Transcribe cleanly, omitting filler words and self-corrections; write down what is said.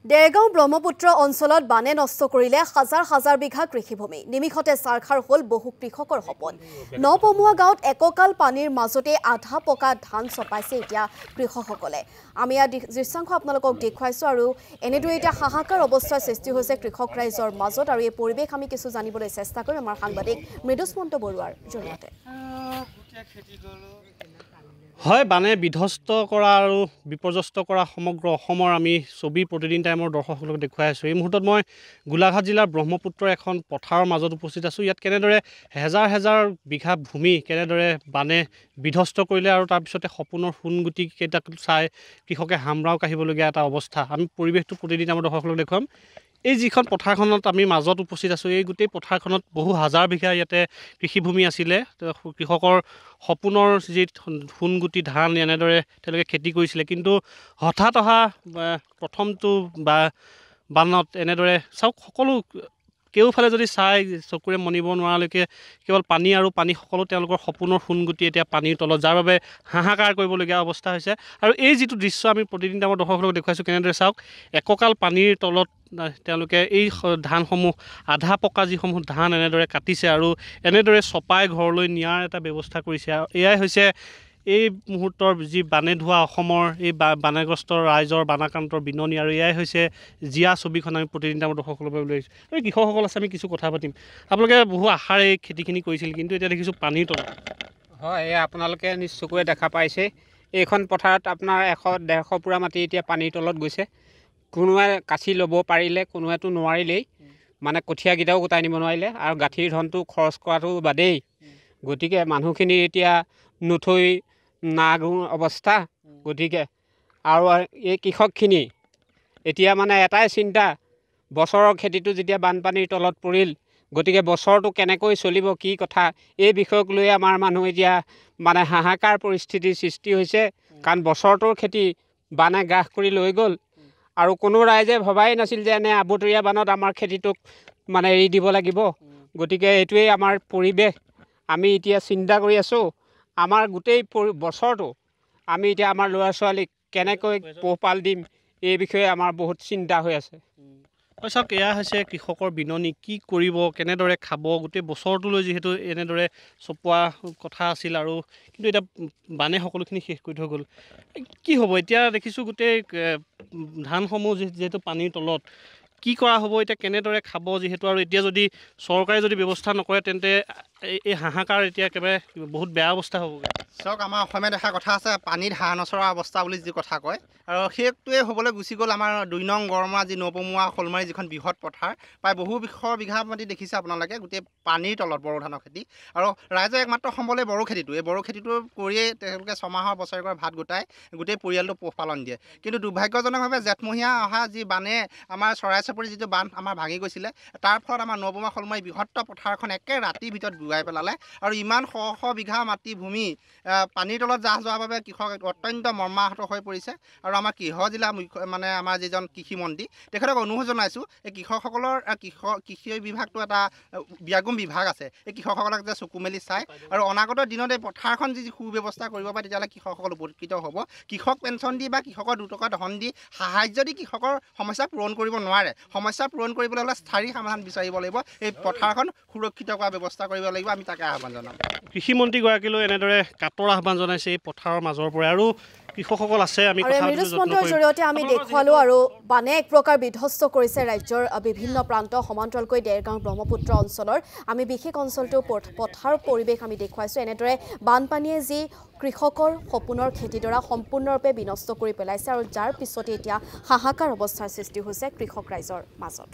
দেৰগাঁও ব্ৰহ্মপুত্ৰ অঞ্চলত বানে নষ্ট কৰিলে হাজাৰ হাজাৰ বিঘা কৃষিভূমি নিমিষতে সাৰখাৰ হল বহু কৃষকৰ সপোন নপমুৱা গাঁৱত এককাল পানীৰ মাজতে আধা পকা ধান চপাইছে এতিয়া কৃষকসকলে আমি দৃশ্যাংশ আপোনালোকক দেখুৱাইছো আৰু এনেদৰে এতিয়া হাহাকাৰ অৱস্থাৰ সৃষ্টি হৈছে কৃষক ৰাইজৰ মাজত আৰু এই পৰিৱেশ আমি কিছু জানিবলৈ চেষ্টা কৰিম আমাৰ সাংবাদিক মৃদুস্মন্ত বৰুৱাৰ জৰিয়তে হয় বানে বিধ্বস্ত কৰা আৰু বিপৰ্যস্ত কৰা সমগ্ৰ অসমৰ আমি ছবি প্ৰতিদিন টাইমৰ দৰ্শকসকলক দেখুৱাই আছোঁ এই মুহূৰ্তত মই গোলাঘাট জিলাৰ ব্ৰহ্মপুত্ৰৰ এখন পথাৰৰ মাজত উপস্থিত আছোঁ ইয়াত কেনেদৰে হেজাৰ হেজাৰ বিঘা ভূমি কেনেদৰে বানে বিধ্বস্ত কৰিলে আৰু তাৰপিছতে সপোনৰ সোণগুটি কেইটাক চাই কৃষকে হামৰাও কাঢ়িবলগীয়া এটা অৱস্থা আমি পৰিৱেশটো প্ৰতিদিন টাইমৰ দৰ্শকসকলক দেখুৱাম এই যিখন পথাৰখনত আমি মাজত উপস্থিত আছোঁ এই গোটেই পথাৰখনত বহু হাজাৰ বিঘা ইয়াতে কৃষিভূমি আছিলে কৃষকৰ সপোনৰ যি সোণগুটি ধান এনেদৰে তেওঁলোকে খেতি কৰিছিলে কিন্তু হঠাৎ অহা প্ৰথমটো বানত এনেদৰে চাওক সকলো কেউফালে যদি চাই চকুৰে মনিব নোৱাৰালৈকে কেৱল পানী আৰু পানী সকলো তেওঁলোকৰ সপোনৰ সোণগুটি এতিয়া পানীৰ তলত যাৰ বাবে হাহাকাৰ কৰিবলগীয়া অৱস্থা হৈছে আৰু এই যিটো দৃশ্য আমি প্ৰতিদিন আমাৰ দৰ্শকসকলক দেখুৱাইছোঁ কেনেদৰে চাওক এককাল পানীৰ তলত তেওঁলোকে এই ধানসমূহ আধা পকা যিসমূহ ধান এনেদৰে কাটিছে আৰু এনেদৰে চপাই ঘৰলৈ নিয়াৰ এটা ব্যৱস্থা কৰিছে আৰু এয়াই হৈছে এই মুহূৰ্তৰ যি বানে ধোৱা অসমৰ এই বানেগ্ৰস্ত ৰাইজৰ বানাক্ৰান্তৰ বিননি আৰু এয়াই হৈছে জিয়া ছবিখন আমি প্ৰতিদিন আমাৰ দৰ্শকসকলৰ বাবে লৈ আহিছোঁ এই কৃষকসকল আছে আমি কিছু কথা পাতিম আপোনালোকে বহু আশাৰে এই খেতিখিনি কৰিছিল কিন্তু এতিয়া দেখিছোঁ পানীৰ তলত হয় এই আপোনালোকে নিশ্চয়কৈ দেখা পাইছে এইখন পথাৰত আপোনাৰ 100-150 পুৰা মাটি এতিয়া পানীৰ তলত গৈছে কোনোৱে কাচি ল'ব পাৰিলে কোনোৱেতো নোৱাৰিলেই মানে কঠীয়াকেইটাও গোটাই নিব নোৱাৰিলে আৰু গাঁঠিৰ ধনটো খৰচ কৰাটো বাদেই গতিকে মানুহখিনি এতিয়া নথৈ নাগুৰ অৱস্থা গতিকে আৰু এই কৃষকখিনি এতিয়া মানে এটাই চিন্তা বছৰৰ খেতিটো যেতিয়া বানপানীৰ তলত পৰিল গতিকে বছৰটো কেনেকৈ চলিব কি কথা এই বিষয়ক লৈ আমাৰ মানুহ এতিয়া মানে হাহাকাৰ পৰিস্থিতিৰ সৃষ্টি হৈছে কাৰণ বছৰটোৰ খেতি বানে গ্ৰাস কৰি লৈ গ'ল আৰু কোনো ৰাইজে ভবাই নাছিল যে এনে আবতৰীয়া বানত আমাৰ খেতিটোক মানে এৰি দিব লাগিব গতিকে এইটোৱেই আমাৰ পৰিৱেশ আমি এতিয়া চিন্তা কৰি আছোঁ আমাৰ গোটেই বছৰটো আমি এতিয়া আমাৰ ল'ৰা ছোৱালীক কেনেকৈ পোহপাল দিম এই বিষয়ে আমাৰ বহুত চিন্তা হৈ আছে চাওক এয়া হৈছে কৃষকৰ বিননি কি কৰিব কেনেদৰে খাব গোটেই বছৰটোলৈ যিহেতু এনেদৰে চপোৱা কথা আছিল আৰু কিন্তু এতিয়া বানে সকলোখিনি শেষ কৰি থৈ গ'ল কি হ'ব এতিয়া দেখিছোঁ গোটেই ধানসমূহ যিহেতু পানীৰ তলত কি কৰা হ'ব এতিয়া কেনেদৰে খাব যিহেতু আৰু এতিয়া যদি চৰকাৰে যদি ব্যৱস্থা নকৰে তেন্তে এই হাহাকাৰ এতিয়া একেবাৰে বহুত বেয়া অৱস্থা হ'বগৈ চাওক আমাৰ অসমীয়া দেখা কথা আছে পানীত হাঁহ নচৰা অৱস্থা বুলি যি কথা কয় আৰু সেইটোৱে হ'বলৈ গুচি গ'ল আমাৰ 2 নং গড়মৰা যি নপমুৱা শ'লমাৰী যিখন বৃহৎ পথাৰ প্ৰায় বহু বিঘা মাটি দেখিছে আপোনালোকে গোটেই পানীৰ তলত বড়ো ধানৰ খেতি আৰু ৰাইজৰ একমাত্ৰ সম্বলে বড়ো খেতিটো এই বড়ো খেতিটো কৰিয়েই তেওঁলোকে ছমাহৰ বছৰেকৰ ভাত গোটাই গোটেই পৰিয়ালটো পোহপালন দিয়ে কিন্তু দুৰ্ভাগ্যজনকভাৱে জেঠমহীয়া অহা যি বানে আমাৰ চৰাই চাপৰি যিটো বান্ধ আমাৰ ভাঙি গৈছিলে তাৰ ফলত আমাৰ নপমুৱা শ'লমাৰী বৃহৎ পথাৰখন একে ৰাতিৰ ভিতৰত ডুবাই পেলালে আৰু ইমান শ বিঘা মাটি ভূমি পানীৰ তলত জাহ যোৱাৰ বাবে কৃষক অত্যন্ত মৰ্মাহত হৈ পৰিছে আৰু আমাৰ কৃষক জিলা মানে আমাৰ যিজন কৃষি মন্ত্ৰী তেখেতক অনুৰোধ জনাইছোঁ এই কৃষকসকলৰ কৃষি বিভাগটো এটা ব্যাগুম বিভাগ আছে এই কৃষকসকলক যে চকু মেলি চায় আৰু অনাগত দিনত এই পথাৰখন যি সুব্যৱস্থা কৰিব পাৰে তেতিয়াহ'লে কৃষকসকল উপকৃত হ'ব কৃষক পেঞ্চন দি বা কৃষকৰ 2 টকা ধন দি সাহায্য দি কৃষকৰ সমস্যা পূৰণ কৰিব নোৱাৰে সমস্যা পূৰণ কৰিবলৈ হ'লে স্থায়ী সমাধান বিচাৰিব লাগিব এই পথাৰখন সুৰক্ষিত কৰাৰ ব্যৱস্থা কৰিব লাগিব আমি তাকে আহ্বান জনাম কৃষিমন্ত্ৰীগৰাকীলৈ এনেদৰে কাটৰ আহ্বান জনাইছে এই পথাৰৰ মাজৰ পৰা আৰু কৃষকসকল আছে আমি মৃদুস্মন্তৰ জৰিয়তে আমি দেখুৱালোঁ আৰু বানে এক প্ৰকাৰ বিধ্বস্ত কৰিছে ৰাজ্যৰ বিভিন্ন প্ৰান্ত সমান্তৰালকৈ দেৰগাঁও ব্ৰহ্মপুত্ৰ অঞ্চলৰ আমি বিশেষ অঞ্চলটো পথাৰ পৰিৱেশ আমি দেখুৱাইছোঁ এনেদৰে বানপানীয়ে যি কৃষকৰ সপোনৰ খেতিডৰা সম্পূৰ্ণৰূপে বিনষ্ট কৰি পেলাইছে আৰু যাৰ পিছতে এতিয়া হাহাকাৰ অৱস্থাৰ সৃষ্টি হৈছে কৃষক ৰাইজৰ মাজত